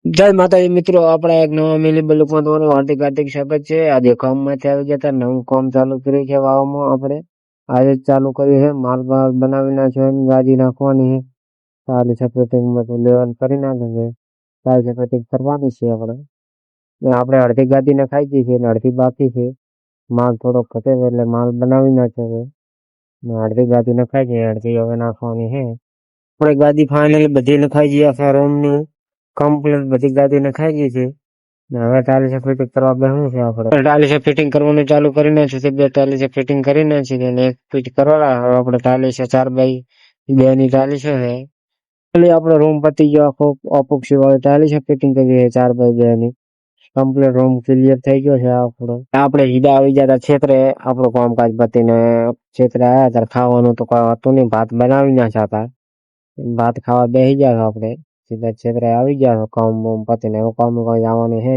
જય માતાજી મિત્રો, આપણા એક નવા મિલી બ્લોકમાં તમારું હાર્દિક હાર્દિક સ્વાગત છે। આજે કામમાંથી આવી ગયા હતા, નવું કામ ચાલુ કર્યું છે વાવમાં। આપણે આજે જ ચાલુ કર્યું છે, માલ બનાવી નાખ્યો, ગાડી નાખવાની છે, સારી સપોર્ટિંગ લેવલ કરી નાખે છે, સારી સપોર્ટિંગ કરવાની છે આપણે અડધી ગાદી નખાઈ ગઈ છે ને અડધી બાકી છે। માલ થોડોક ઘટે છે એટલે માલ બનાવી નાખ્યો છે ને અડધી ગાદી નખાઈ ગઈ, અડધી હવે નાખવાની છે। આપણે ગાદી ફાઇનલી બધી નખાઈ ગઈ, આખા રૂમની કમ્પ્લીટ બધી ગાદી નખાઈ ગઈ છે ને હવે ટાઇલ્સ ફિટિંગ કરવા બેસવું છે। આપણે ટાઇલ્સ ફિટિંગ કરવાનું ચાલુ કરી નાખ્યું છે, બે ટાઇલ્સ ફિટિંગ કરી નાખી છે અને એક ફિટ કરવા આપણે ટાઇલ્સ 4x2 ની ટાઇલ્સ છે। એટલે આપણો રૂમ પતી ગયો, આખો ઓપોક્સી વાળી ટાઇલ્સ ફિટિંગ કરી છે 4x2 ની। કમ્પ્લીટ રૂમ ક્લિયર થઈ ગયો છે આપણો। આપણે સીધા આવી ગયા હતા ક્ષેત્રે, આપણું કામકાજ પતીને ક્ષેત્રે આવ્યા હતા। ખાવાનું તો કોઈ હતું નહીં, ભાત બનાવી નાખ્યા હતા, ભાત ખાવા બેસી ગયા આપણે સીધા ક્ષેત્રે આવી ગયા, કામ પતીને કામ કોઈ જવાનું છે